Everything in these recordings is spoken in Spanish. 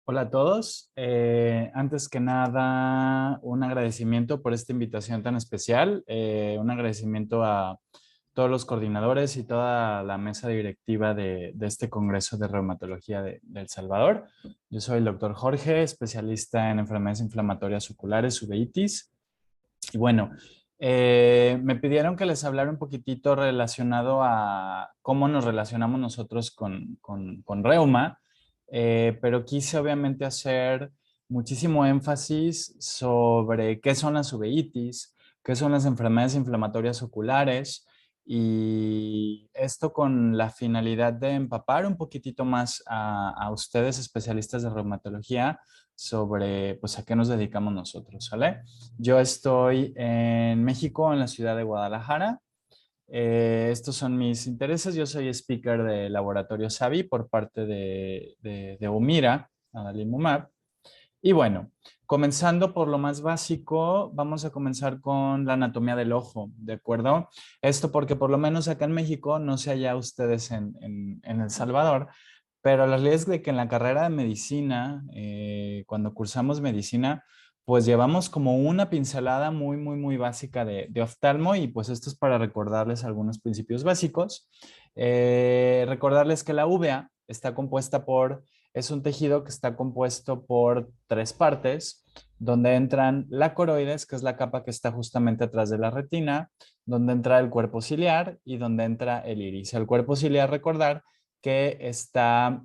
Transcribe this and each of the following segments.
Hola a todos. Antes que nada, un agradecimiento por esta invitación tan especial. Un agradecimiento a todos los coordinadores y toda la mesa directiva de este Congreso de Reumatología de El Salvador. Yo soy el doctor Jorge, especialista en enfermedades inflamatorias oculares, uveitis. Y bueno, me pidieron que les hablara un poquitito relacionado a cómo nos relacionamos nosotros con reuma, pero quise obviamente hacer muchísimo énfasis sobre qué son las uveitis, qué son las enfermedades inflamatorias oculares, y esto con la finalidad de empapar un poquitito más a ustedes, especialistas de reumatología, sobre pues a qué nos dedicamos nosotros, ¿sale? Yo estoy en México, en la ciudad de Guadalajara. Estos son mis intereses. Yo soy speaker de Laboratorio Savi por parte de Umira, adalimumab. Y bueno, comenzando por lo más básico, vamos a comenzar con la anatomía del ojo, ¿de acuerdo? Esto porque por lo menos acá en México, no sé allá ustedes en El Salvador, pero la realidad es de que en la carrera de medicina, cuando cursamos medicina, pues llevamos como una pincelada muy básica de oftalmo, y pues esto es para recordarles algunos principios básicos. Recordarles que la uvea está compuesta por, es un tejido que está compuesto por tres partes, donde entran la coroides, que es la capa que está justamente atrás de la retina, donde entra el cuerpo ciliar y donde entra el iris. El cuerpo ciliar, recordar que está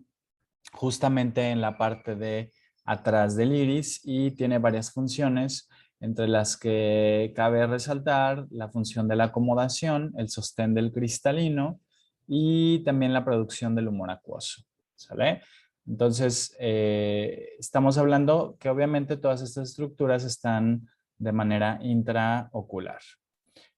justamente en la parte de atrás del iris y tiene varias funciones, entre las que cabe resaltar la función de la acomodación, el sostén del cristalino y también la producción del humor acuoso. ¿Sale? Entonces, estamos hablando que obviamente todas estas estructuras están de manera intraocular.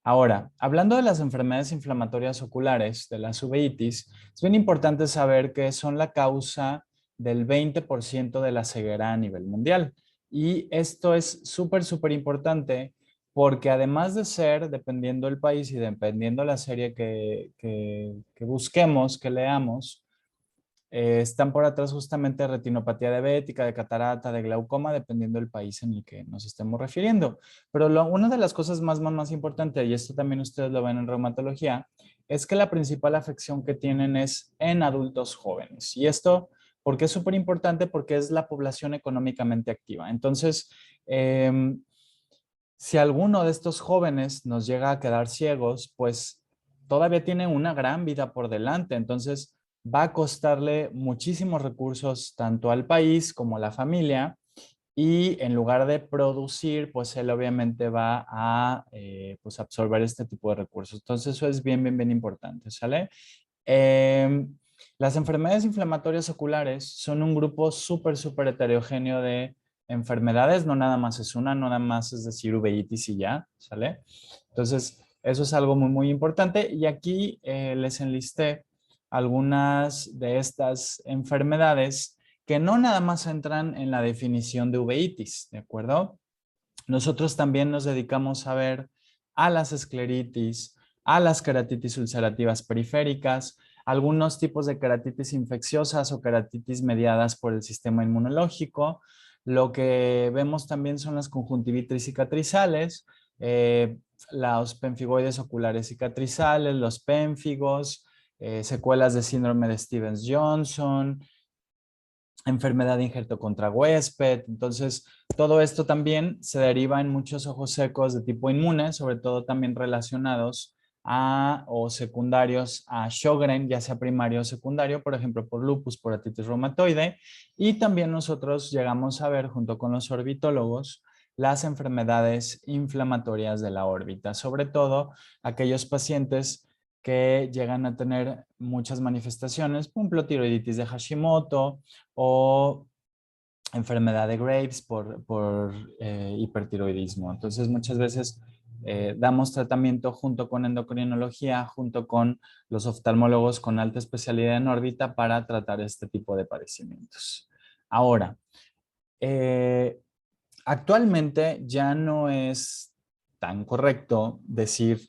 Ahora, hablando de las enfermedades inflamatorias oculares, de las uveitis, es bien importante saber que son la causa del 20% de la ceguera a nivel mundial. Y esto es súper importante porque además de ser, dependiendo del país y dependiendo la serie que busquemos, que leamos, están por atrás justamente de retinopatía diabética, de catarata, de glaucoma, dependiendo del país en el que nos estemos refiriendo. Pero una de las cosas más importantes, y esto también ustedes lo ven en reumatología, es que la principal afección que tienen es en adultos jóvenes. Y esto, porque es súper importante, porque es la población económicamente activa. Entonces, si alguno de estos jóvenes nos llega a quedar ciegos, pues todavía tiene una gran vida por delante. Entonces va a costarle muchísimos recursos tanto al país como a la familia, y en lugar de producir, pues él obviamente va a pues absorber este tipo de recursos. Entonces eso es bien importante, ¿sale? Em, las enfermedades inflamatorias oculares son un grupo súper heterogéneo de enfermedades, no nada más es una, no nada más es decir uveitis y ya, ¿sale? Entonces, eso es algo muy importante, y aquí les enlisté algunas de estas enfermedades que no nada más entran en la definición de uveitis, ¿de acuerdo? Nosotros también nos dedicamos a ver a las escleritis, a las queratitis ulcerativas periféricas, algunos tipos de queratitis infecciosas o queratitis mediadas por el sistema inmunológico. Lo que vemos también son las conjuntivitis cicatrizales, los pemfigoides oculares cicatrizales, los pénfigos, secuelas de síndrome de Stevens-Johnson, enfermedad de injerto contra huésped. Entonces, todo esto también se deriva en muchos ojos secos de tipo inmune, sobre todo también relacionados a o secundarios a Sjögren, ya sea primario o secundario, por ejemplo, por lupus, por artritis reumatoide. Y también nosotros llegamos a ver, junto con los orbitólogos, las enfermedades inflamatorias de la órbita, sobre todo aquellos pacientes que llegan a tener muchas manifestaciones, por ejemplo, tiroiditis de Hashimoto o enfermedad de Graves por hipertiroidismo. Entonces, muchas veces damos tratamiento junto con endocrinología, junto con los oftalmólogos con alta especialidad en órbita para tratar este tipo de padecimientos. Ahora, eh, actualmente ya no es tan correcto decir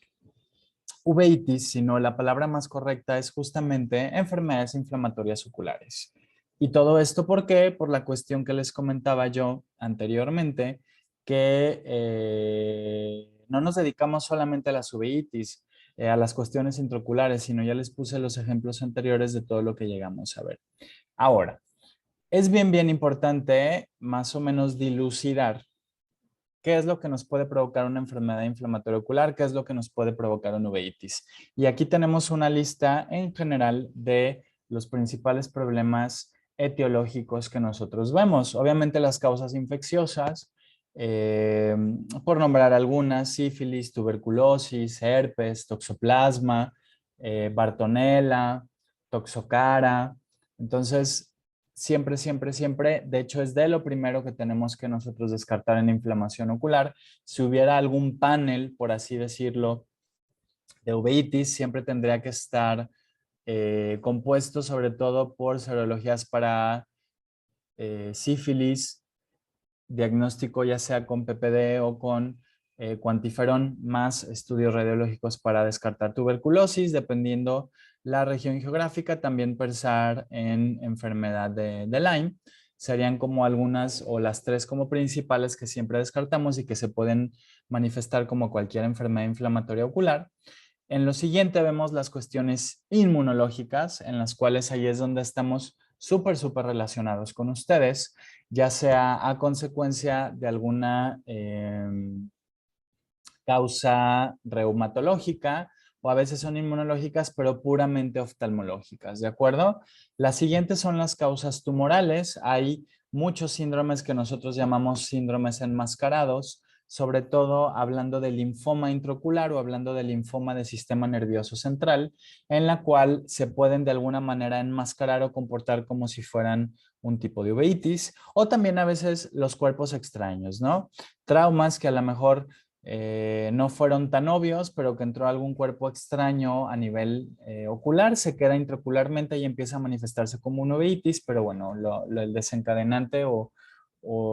uveitis, sino la palabra más correcta es justamente enfermedades inflamatorias oculares. Y todo esto, ¿por qué? Por la cuestión que les comentaba yo anteriormente, que no nos dedicamos solamente a las uveitis, a las cuestiones intraoculares, sino ya les puse los ejemplos anteriores de todo lo que llegamos a ver. Ahora, es bien importante más o menos dilucidar qué es lo que nos puede provocar una enfermedad inflamatoria ocular, qué es lo que nos puede provocar una uveitis. Y aquí tenemos una lista en general de los principales problemas etiológicos que nosotros vemos. Obviamente las causas infecciosas, eh, por nombrar algunas, sífilis, tuberculosis, herpes, toxoplasma, Bartonella, toxocara. Entonces, siempre, de hecho es de lo primero que tenemos que nosotros descartar en inflamación ocular. Si hubiera algún panel, por así decirlo, de uveitis, siempre tendría que estar compuesto sobre todo por serologías para sífilis, diagnóstico ya sea con PPD o con cuantiferón, más estudios radiológicos para descartar tuberculosis, dependiendo la región geográfica, también pensar en enfermedad de Lyme. Serían como algunas o las tres como principales que siempre descartamos y que se pueden manifestar como cualquier enfermedad inflamatoria ocular. En lo siguiente vemos las cuestiones inmunológicas, en las cuales ahí es donde estamos súper relacionados con ustedes, ya sea a consecuencia de alguna causa reumatológica o a veces son inmunológicas, pero puramente oftalmológicas, ¿de acuerdo? Las siguientes son las causas tumorales. Hay muchos síndromes que nosotros llamamos síndromes enmascarados, sobre todo hablando del linfoma intraocular o hablando del linfoma del sistema nervioso central, en la cual se pueden de alguna manera enmascarar o comportar como si fueran un tipo de uveitis, o también a veces los cuerpos extraños, ¿no? Traumas que a lo mejor no fueron tan obvios, pero que entró algún cuerpo extraño a nivel ocular, se queda intraocularmente y empieza a manifestarse como una uveitis, pero bueno, el desencadenante o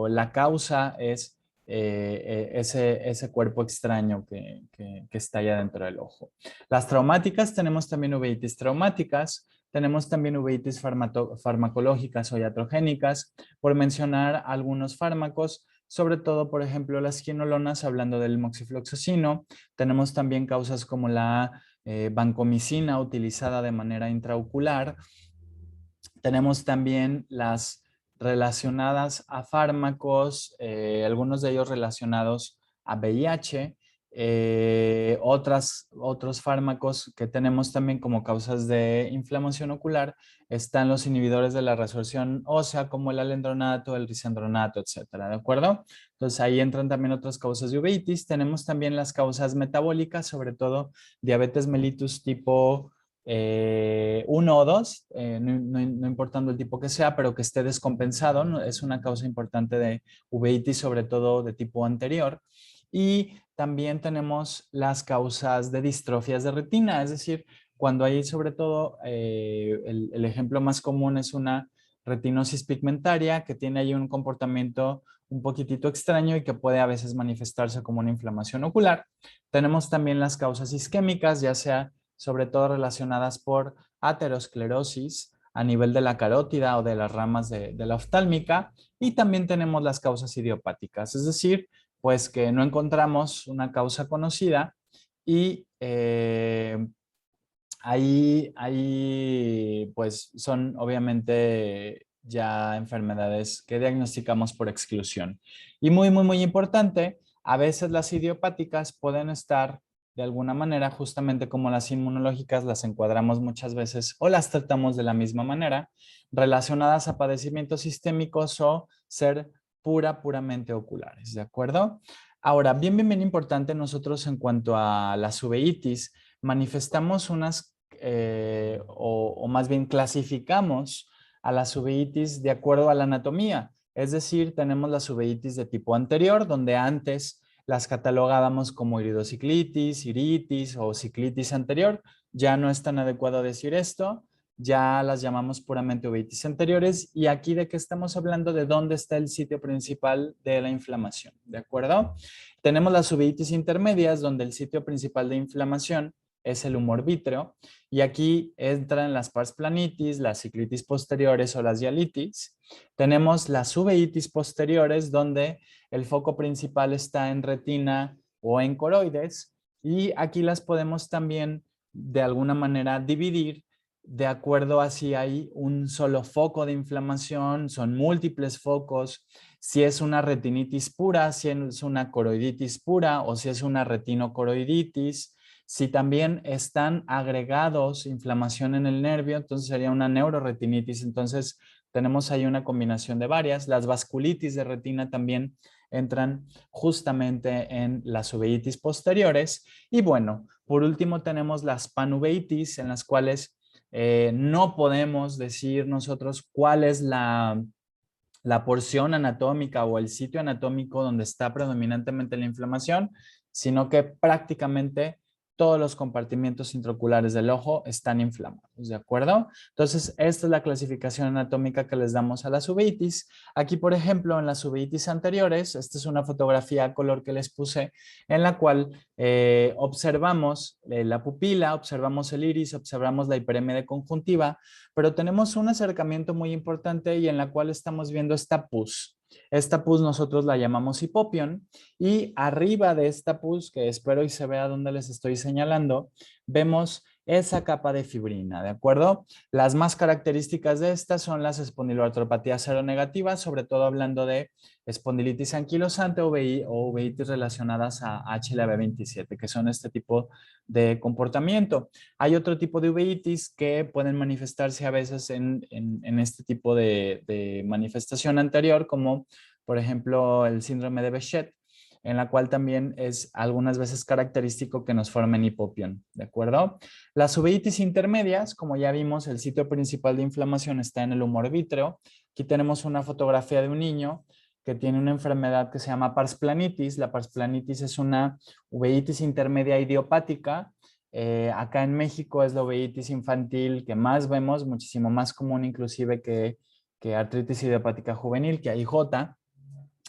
la causa es ese cuerpo extraño que está allá dentro del ojo. Las traumáticas, tenemos también uveitis traumáticas, tenemos también uveitis farmacológicas o iatrogénicas, por mencionar algunos fármacos, sobre todo, por ejemplo, las quinolonas, hablando del moxifloxacino. Tenemos también causas como la vancomicina utilizada de manera intraocular. Tenemos también las relacionadas a fármacos, algunos de ellos relacionados a VIH, otros fármacos que tenemos también como causas de inflamación ocular están los inhibidores de la resorción ósea como el alendronato, el risendronato, etcétera, ¿de acuerdo? Entonces ahí entran también otras causas de uveitis. Tenemos también las causas metabólicas, sobre todo diabetes mellitus tipo 1 o 2, no importando el tipo que sea, pero que esté descompensado, ¿no? Es una causa importante de uveitis, sobre todo de tipo anterior. Y también tenemos las causas de distrofias de retina, es decir, cuando hay sobre todo, el ejemplo más común es una retinosis pigmentaria que tiene ahí un comportamiento un poquitito extraño y que puede a veces manifestarse como una inflamación ocular. Tenemos también las causas isquémicas, ya sea sobre todo relacionadas por aterosclerosis a nivel de la carótida o de las ramas de la oftálmica. Y también tenemos las causas idiopáticas, es decir, pues que no encontramos una causa conocida y ahí pues son obviamente ya enfermedades que diagnosticamos por exclusión. Y muy importante, a veces las idiopáticas pueden estar de alguna manera, justamente como las inmunológicas, las encuadramos muchas veces o las tratamos de la misma manera, relacionadas a padecimientos sistémicos o ser puramente oculares, ¿de acuerdo? Ahora, bien importante nosotros en cuanto a las uveitis, manifestamos unas, o más bien clasificamos a las uveitis de acuerdo a la anatomía. Es decir, tenemos las uveitis de tipo anterior, donde antes las catalogábamos como iridociclitis, iritis o ciclitis anterior. Ya no es tan adecuado decir esto, ya las llamamos puramente uveitis anteriores. Y aquí de qué estamos hablando, de dónde está el sitio principal de la inflamación, ¿de acuerdo? Tenemos las uveitis intermedias, donde el sitio principal de inflamación es el humor vítreo. Y aquí entran las pars planitis, las ciclitis posteriores o las hialitis. Tenemos las uveitis posteriores, donde el foco principal está en retina o en coroides. Y aquí las podemos también de alguna manera dividir de acuerdo a si hay un solo foco de inflamación, son múltiples focos, si es una retinitis pura, si es una coroiditis pura o si es una retinocoroiditis. Si también están agregados inflamación en el nervio, entonces sería una neuroretinitis. Entonces tenemos ahí una combinación de varias. Las vasculitis de retina también entran justamente en las uveitis posteriores. Y bueno, por último tenemos las panuveitis, en las cuales no podemos decir nosotros cuál es la porción anatómica o el sitio anatómico donde está predominantemente la inflamación, sino que prácticamente todos los compartimientos intraoculares del ojo están inflamados, ¿de acuerdo? Entonces, esta es la clasificación anatómica que les damos a las uveitis. Aquí, por ejemplo, en las uveitis anteriores, esta es una fotografía a color que les puse, en la cual observamos la pupila, observamos el iris, observamos la hiperemia de conjuntiva, pero tenemos un acercamiento muy importante y en la cual estamos viendo esta pus. Esta pus nosotros la llamamos hipopión y arriba de esta pus, que espero y se vea donde les estoy señalando, vemos esa capa de fibrina, ¿de acuerdo? Las más características de estas son las espondiloartropatías seronegativas, sobre todo hablando de espondilitis anquilosante o uveitis relacionadas a HLA-B27, que son este tipo de comportamiento. Hay otro tipo de uveitis que pueden manifestarse a veces en este tipo de manifestación anterior, como por ejemplo el síndrome de Behçet, en la cual también es algunas veces característico que nos formen hipopión, ¿de acuerdo? Las uveitis intermedias, como ya vimos, el sitio principal de inflamación está en el humor vítreo. Aquí tenemos una fotografía de un niño que tiene una enfermedad que se llama pars planitis. La pars planitis es una uveitis intermedia idiopática. Acá en México es la uveitis infantil que más vemos, muchísimo más común inclusive que artritis idiopática juvenil, que AIJ,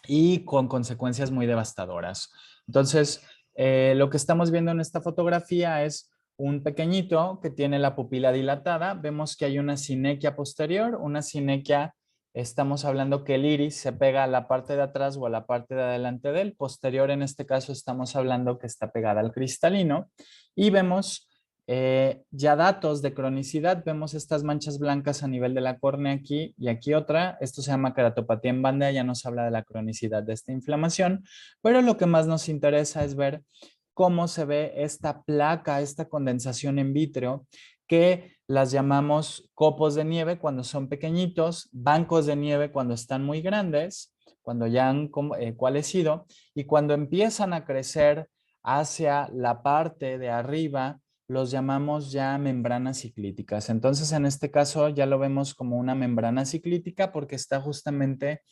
y con consecuencias muy devastadoras. Entonces, lo que estamos viendo en esta fotografía es un pequeñito que tiene la pupila dilatada. Vemos que hay una sinequia posterior, una sinequia, estamos hablando que el iris se pega a la parte de atrás o a la parte de adelante del posterior. En este caso estamos hablando que está pegada al cristalino y vemos ya datos de cronicidad. Vemos estas manchas blancas a nivel de la córnea aquí y aquí otra. Esto se llama queratopatía en banda, ya nos habla de la cronicidad de esta inflamación, pero lo que más nos interesa es ver cómo se ve esta placa, esta condensación en vítreo, que las llamamos copos de nieve cuando son pequeñitos, bancos de nieve cuando están muy grandes, cuando ya han cualecido, y cuando empiezan a crecer hacia la parte de arriba, los llamamos ya membranas ciclíticas. Entonces, en este caso ya lo vemos como una membrana ciclítica porque está justamente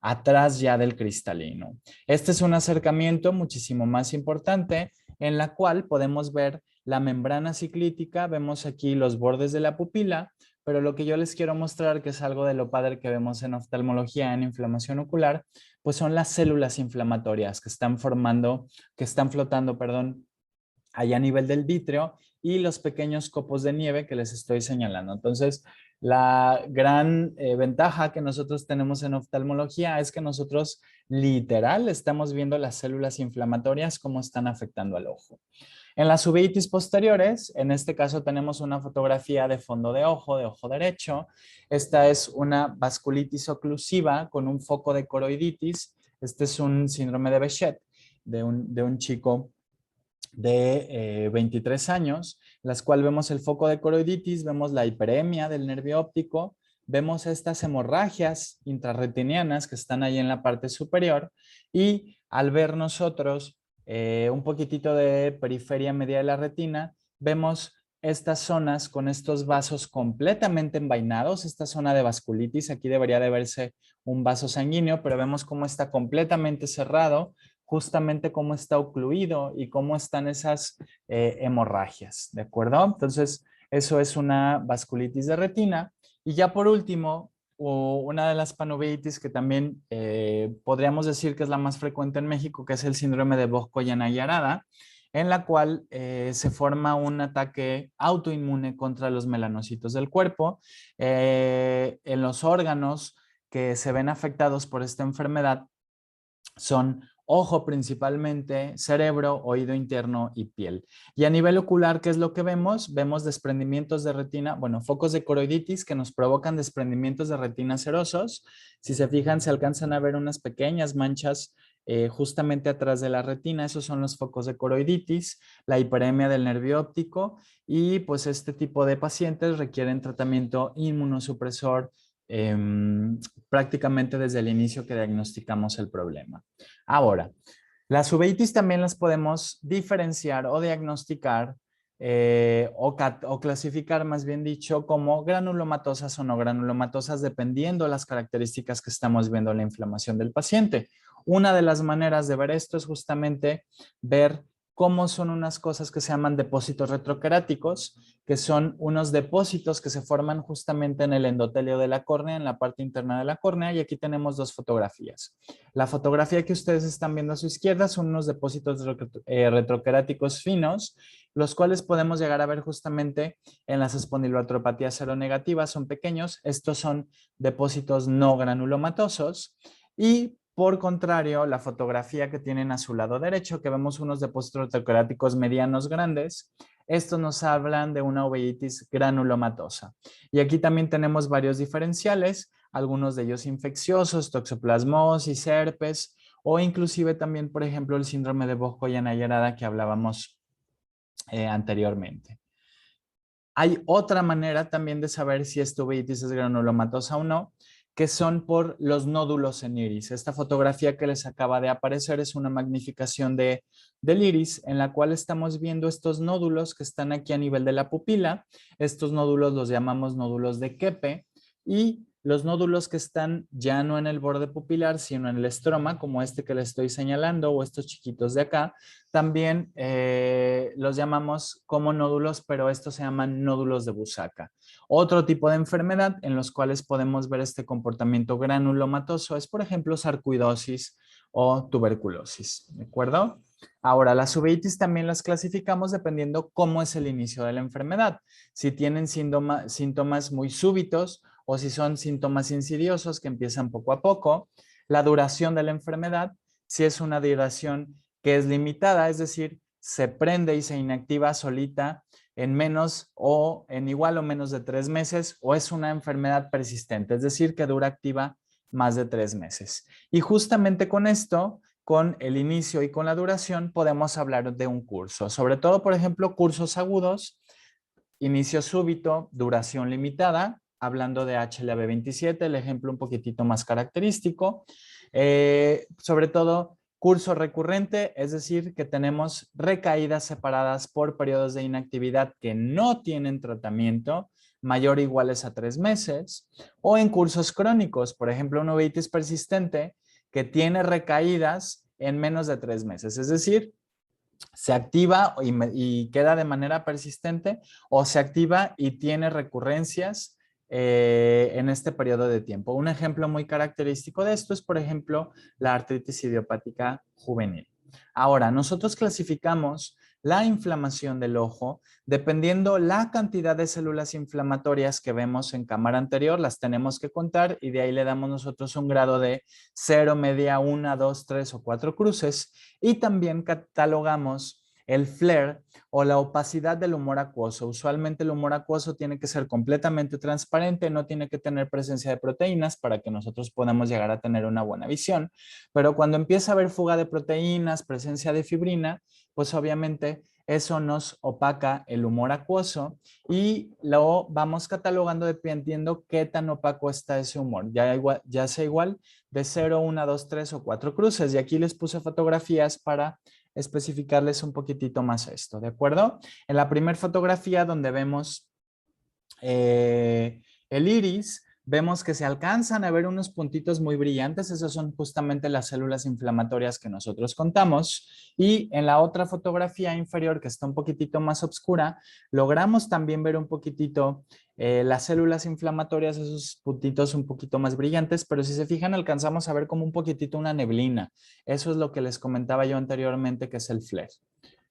atrás ya del cristalino. Este es un acercamiento muchísimo más importante en la cual podemos ver la membrana ciclítica, vemos aquí los bordes de la pupila, pero lo que yo les quiero mostrar, que es algo de lo padre que vemos en oftalmología, en inflamación ocular, pues son las células inflamatorias que están formando, que están flotando, perdón, allá a nivel del vítreo y los pequeños copos de nieve que les estoy señalando. Entonces, la gran ventaja que nosotros tenemos en oftalmología es que nosotros literal estamos viendo las células inflamatorias cómo están afectando al ojo. En las uveitis posteriores, en este caso tenemos una fotografía de fondo de ojo derecho. Esta es una vasculitis oclusiva con un foco de coroiditis. Este es un síndrome de Behçet de un chico de 23 años, las cuales vemos el foco de coroiditis, vemos la hiperemia del nervio óptico, vemos estas hemorragias intrarretinianas que están ahí en la parte superior y al ver nosotros un poquitito de periferia media de la retina, vemos estas zonas con estos vasos completamente envainados, esta zona de vasculitis, aquí debería de verse un vaso sanguíneo, pero vemos cómo está completamente cerrado, justamente cómo está ocluido y cómo están esas hemorragias, ¿de acuerdo? Entonces, eso es una vasculitis de retina. Y ya por último, una de las panuveitis que también podríamos decir que es la más frecuente en México, que es el síndrome de Bosco-Yanagi-Arada. en la cual se forma un ataque autoinmune contra los melanocitos del cuerpo. En los órganos que se ven afectados por esta enfermedad son ojo principalmente, cerebro, oído interno y piel. Y a nivel ocular, ¿qué es lo que vemos? Vemos desprendimientos de retina, bueno, focos de coroiditis que nos provocan desprendimientos de retina serosos. Si se fijan, se alcanzan a ver unas pequeñas manchas justamente atrás de la retina. Esos son los focos de coroiditis, la hiperemia del nervio óptico, y pues este tipo de pacientes requieren tratamiento inmunosupresor prácticamente desde el inicio que diagnosticamos el problema. Ahora, las uveitis también las podemos diferenciar o diagnosticar o clasificar, más bien dicho, como granulomatosas o no granulomatosas, dependiendo de las características que estamos viendo en la inflamación del paciente. Una de las maneras de ver esto es justamente ver cómo son unas cosas que se llaman depósitos retroqueráticos, que son unos depósitos que se forman justamente en el endotelio de la córnea, en la parte interna de la córnea, y aquí tenemos dos fotografías. La fotografía que ustedes están viendo a su izquierda son unos depósitos retroqueráticos finos, los cuales podemos llegar a ver justamente en las espondiloartropatías seronegativas, son pequeños. Estos son depósitos no granulomatosos, y por contrario, la fotografía que tienen a su lado derecho, que vemos unos depósitos retroqueráticos medianos grandes, estos nos hablan de una uveitis granulomatosa. Y aquí también tenemos varios diferenciales, algunos de ellos infecciosos, toxoplasmosis, herpes, o inclusive también, por ejemplo, el síndrome de Vogt-Koyan-Ayarada que hablábamos anteriormente. Hay otra manera también de saber si esta uveitis es granulomatosa o no, que son por los nódulos en iris. Esta fotografía que les acaba de aparecer es una magnificación del iris, en la cual estamos viendo estos nódulos que están aquí a nivel de la pupila. Estos nódulos los llamamos nódulos de Keppe, y los nódulos que están ya no en el borde pupilar, sino en el estroma, como este que les estoy señalando, o estos chiquitos de acá, también los llamamos como nódulos, pero estos se llaman nódulos de Busacca. Otro tipo de enfermedad en los cuales podemos ver este comportamiento granulomatoso es, por ejemplo, sarcoidosis o tuberculosis, ¿de acuerdo? Ahora, las uveitis también las clasificamos dependiendo cómo es el inicio de la enfermedad. Si tienen síntomas muy súbitos o si son síntomas insidiosos que empiezan poco a poco. La duración de la enfermedad, si es una duración que es limitada, es decir, se prende y se inactiva solita en menos o en igual o menos de 3 meses, o es una enfermedad persistente, es decir, que dura activa más de 3 meses. Y justamente con esto, con el inicio y con la duración, podemos hablar de un curso. Sobre todo, por ejemplo, cursos agudos, inicio súbito, duración limitada, hablando de HLA-B27, el ejemplo un poquitito más característico. Sobre todo, curso recurrente, es decir, que tenemos recaídas separadas por periodos de inactividad que no tienen tratamiento, mayor o iguales a 3 meses, o en cursos crónicos, por ejemplo, una uveitis persistente que tiene recaídas en menos de 3 meses, es decir, se activa y queda de manera persistente, o se activa y tiene recurrencias en este periodo de tiempo. Un ejemplo muy característico de esto es, por ejemplo, la artritis idiopática juvenil. Ahora, nosotros clasificamos la inflamación del ojo dependiendo la cantidad de células inflamatorias que vemos en cámara anterior, las tenemos que contar, y de ahí le damos nosotros un grado de 0, media, 1, 2, 3 o 4 cruces, y también catalogamos el flare o la opacidad del humor acuoso. Usualmente el humor acuoso tiene que ser completamente transparente, no tiene que tener presencia de proteínas para que nosotros podamos llegar a tener una buena visión, pero cuando empieza a haber fuga de proteínas, presencia de fibrina, pues obviamente eso nos opaca el humor acuoso, y lo vamos catalogando dependiendo qué tan opaco está ese humor, ya sea igual de 0, 1, 2, 3 o 4 cruces. Y aquí les puse fotografías para especificarles un poquitito más esto, ¿de acuerdo? En la primera fotografía, donde vemos el iris, vemos que se alcanzan a ver unos puntitos muy brillantes. Esas son justamente las células inflamatorias que nosotros contamos. Y en la otra fotografía inferior, que está un poquitito más oscura, logramos también ver un poquitito las células inflamatorias, esos puntitos un poquito más brillantes, pero si se fijan alcanzamos a ver como un poquitito una neblina. Eso es lo que les comentaba yo anteriormente, que es el flare.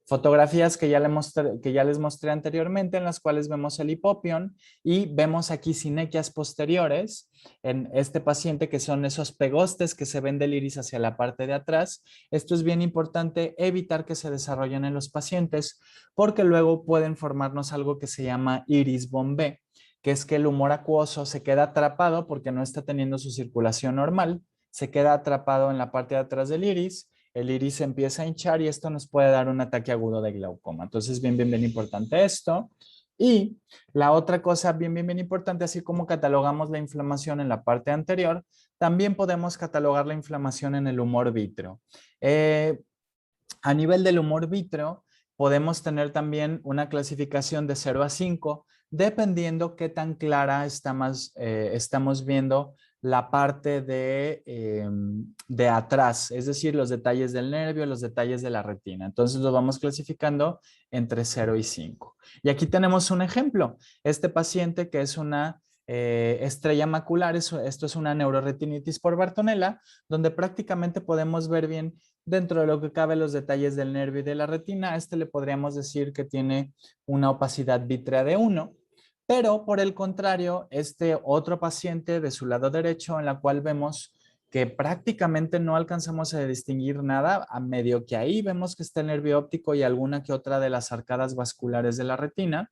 Fotografías que ya les mostré anteriormente, en las cuales vemos el hipopión y vemos aquí sinequias posteriores en este paciente, que son esos pegostes que se ven del iris hacia la parte de atrás. Esto es bien importante evitar que se desarrollen en los pacientes, porque luego pueden formarnos algo que se llama iris bombé, que es que el humor acuoso se queda atrapado porque no está teniendo su circulación normal, se queda atrapado en la parte de atrás del iris, el iris se empieza a hinchar y esto nos puede dar un ataque agudo de glaucoma. Entonces, bien importante esto. Y la otra cosa bien importante, así como catalogamos la inflamación en la parte anterior, también podemos catalogar la inflamación en el humor vítreo. A nivel del humor vítreo, podemos tener también una clasificación de 0 a 5, dependiendo qué tan clara estamos viendo la parte de atrás, es decir, los detalles del nervio, los detalles de la retina. Entonces lo vamos clasificando entre 0 y 5. Y aquí tenemos un ejemplo. Este paciente que es una estrella macular, esto es una neuroretinitis por Bartonella, donde prácticamente podemos ver bien dentro de lo que cabe los detalles del nervio y de la retina. A este le podríamos decir que tiene una opacidad vítrea de 1. Pero por el contrario, este otro paciente de su lado derecho, en la cual vemos que prácticamente no alcanzamos a distinguir nada, a medio que ahí vemos que está el nervio óptico y alguna que otra de las arcadas vasculares de la retina.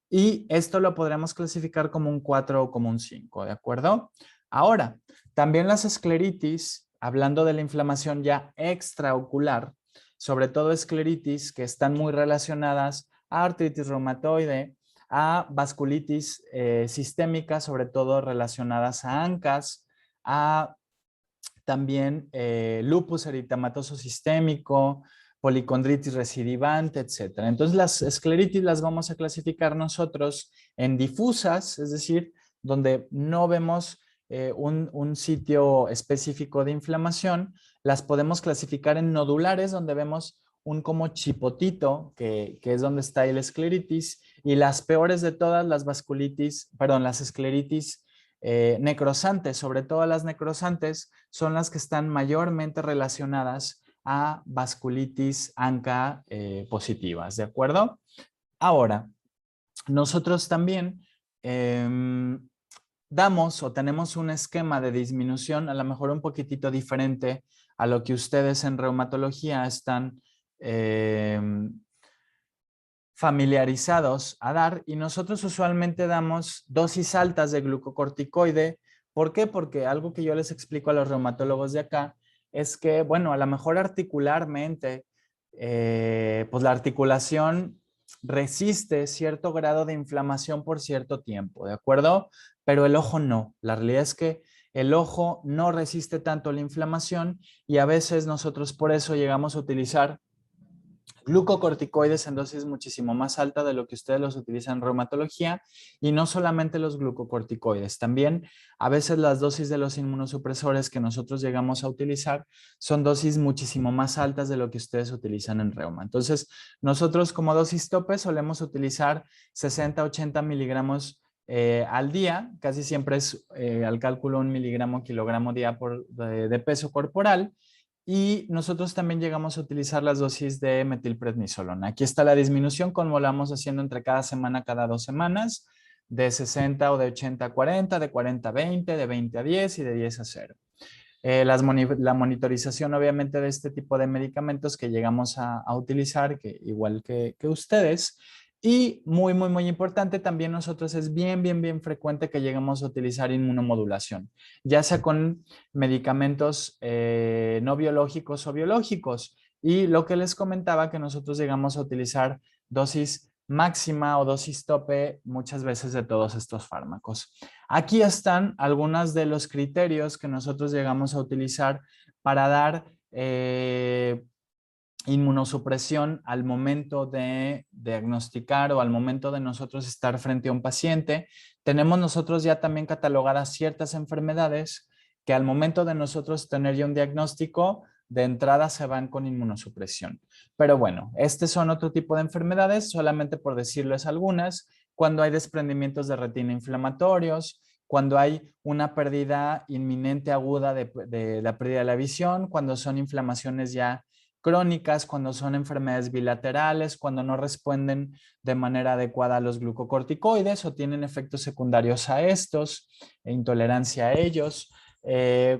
Y esto lo podremos clasificar como un 4 o como un 5, ¿de acuerdo? Ahora, también las escleritis, hablando de la inflamación ya extraocular, sobre todo escleritis que están muy relacionadas a artritis reumatoide, a vasculitis sistémica, sobre todo relacionadas a ANCAS, a también lupus eritematoso sistémico, policondritis recidivante, etc. Entonces las escleritis las vamos a clasificar nosotros en difusas, es decir, donde no vemos un sitio específico de inflamación. Las podemos clasificar en nodulares, donde vemos un como chipotito, que es donde está el escleritis, y las peores de todas, las vasculitis, perdón, las escleritis necrosantes, sobre todo las necrosantes, son las que están mayormente relacionadas a vasculitis ANCA positivas, ¿de acuerdo? Ahora, nosotros también damos o tenemos un esquema de disminución a lo mejor un poquitito diferente a lo que ustedes en reumatología están familiarizados a dar, y nosotros usualmente damos dosis altas de glucocorticoide. ¿Por qué? Porque algo que yo les explico a los reumatólogos de acá es que, bueno, a lo mejor articularmente, pues la articulación resiste cierto grado de inflamación por cierto tiempo, ¿de acuerdo? Pero el ojo no. La realidad es que el ojo no resiste tanto la inflamación y a veces nosotros por eso llegamos a utilizar glucocorticoides en dosis muchísimo más alta de lo que ustedes los utilizan en reumatología, y no solamente los glucocorticoides, también a veces las dosis de los inmunosupresores que nosotros llegamos a utilizar son dosis muchísimo más altas de lo que ustedes utilizan en reuma. Entonces, nosotros como dosis tope solemos utilizar 60-80 miligramos al día, casi siempre es al cálculo 1 miligramo kilogramo día de peso corporal. Y nosotros también llegamos a utilizar las dosis de metilprednisolona. Aquí está la disminución, como la vamos haciendo entre cada semana, cada 2 semanas, de 60 o de 80 a 40, de 40 a 20, de 20 a 10 y de 10 a 0. La monitorización, obviamente, de este tipo de medicamentos que llegamos a utilizar, que igual que ustedes. Y muy importante, también nosotros es bien frecuente que lleguemos a utilizar inmunomodulación, ya sea con medicamentos no biológicos o biológicos. Y lo que les comentaba, que nosotros llegamos a utilizar dosis máxima o dosis tope muchas veces de todos estos fármacos. Aquí están algunos de los criterios que nosotros llegamos a utilizar para dar inmunosupresión al momento de diagnosticar o al momento de nosotros estar frente a un paciente. Tenemos nosotros ya también catalogadas ciertas enfermedades que al momento de nosotros tener ya un diagnóstico, de entrada se van con inmunosupresión. Pero bueno, estos son otro tipo de enfermedades, solamente por decirles algunas, cuando hay desprendimientos de retina inflamatorios, cuando hay una pérdida inminente aguda de la pérdida de la visión, cuando son inflamaciones ya crónicas, cuando son enfermedades bilaterales, cuando no responden de manera adecuada a los glucocorticoides o tienen efectos secundarios a estos e intolerancia a ellos.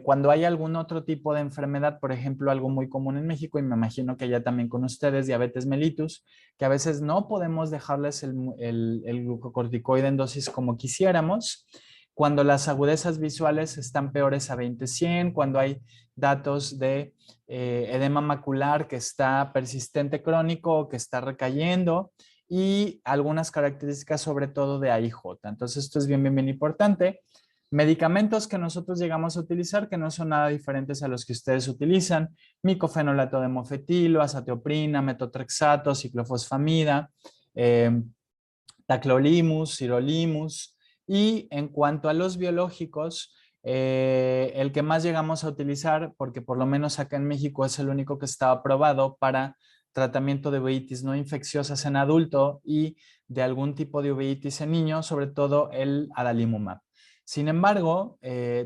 Cuando hay algún otro tipo de enfermedad, por ejemplo, algo muy común en México, y me imagino que ya también con ustedes, diabetes mellitus, que a veces no podemos dejarles el glucocorticoide en dosis como quisiéramos, cuando las agudezas visuales están peores a 20/100, cuando hay datos de edema macular que está persistente crónico, que está recayendo, y algunas características sobre todo de AIJ. Entonces esto es bien, bien, bien importante. Medicamentos que nosotros llegamos a utilizar que no son nada diferentes a los que ustedes utilizan: micofenolato de mofetilo, azathioprina, metotrexato, ciclofosfamida, eh, tacrolimus, sirolimus. Y en cuanto a los biológicos, el que más llegamos a utilizar, porque por lo menos acá en México es el único que está aprobado para tratamiento de uveitis no infecciosas en adulto y de algún tipo de uveitis en niños, sobre todo el adalimumab. Sin embargo,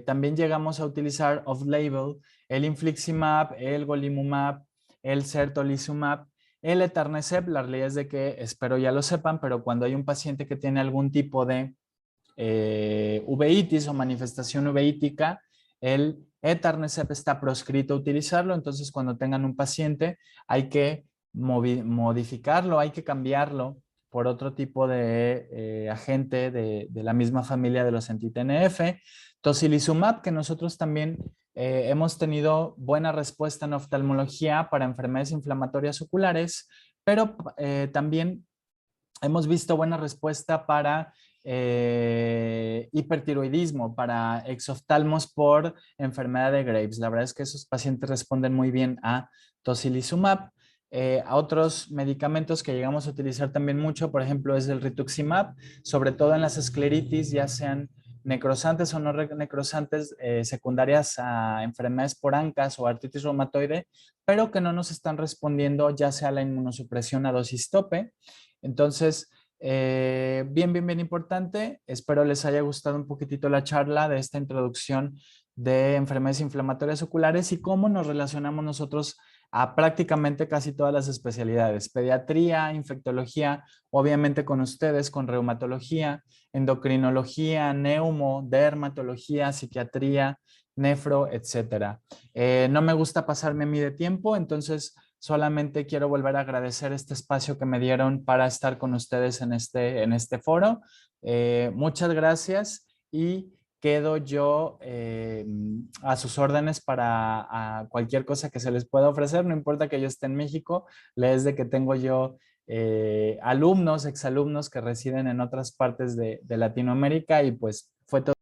también llegamos a utilizar off-label el infliximab, el golimumab, el certolizumab, el Etanercept. La realidad es de que, espero ya lo sepan, pero cuando hay un paciente que tiene algún tipo de uveitis o manifestación uveítica, el Etanercept está proscrito a utilizarlo. Entonces, cuando tengan un paciente, hay que modificarlo, hay que cambiarlo por otro tipo de agente de la misma familia de los anti-TNF. Tocilizumab, que nosotros también hemos tenido buena respuesta en oftalmología para enfermedades inflamatorias oculares, pero también hemos visto buena respuesta para hipertiroidismo, para exoftalmos por enfermedad de Graves. La verdad es que esos pacientes responden muy bien a tocilizumab. A otros medicamentos que llegamos a utilizar también mucho, por ejemplo, es el rituximab, sobre todo en las escleritis, ya sean necrosantes o no necrosantes, secundarias a enfermedades por ANCAS o artritis reumatoide, pero que no nos están respondiendo ya sea a la inmunosupresión a dosis tope. Entonces, bien, bien, bien importante. Espero les haya gustado un poquitito la charla de esta introducción de enfermedades inflamatorias oculares y cómo nos relacionamos nosotros a prácticamente casi todas las especialidades: pediatría, infectología, obviamente con ustedes, con reumatología, endocrinología, neumo, dermatología, psiquiatría, nefro, etcétera. No me gusta pasarme a mí de tiempo, entonces solamente quiero volver a agradecer este espacio que me dieron para estar con ustedes en este foro. Muchas gracias y quedo yo a sus órdenes para cualquier cosa que se les pueda ofrecer. No importa que yo esté en México, les de que tengo yo alumnos, exalumnos que residen en otras partes de Latinoamérica, y pues fue todo.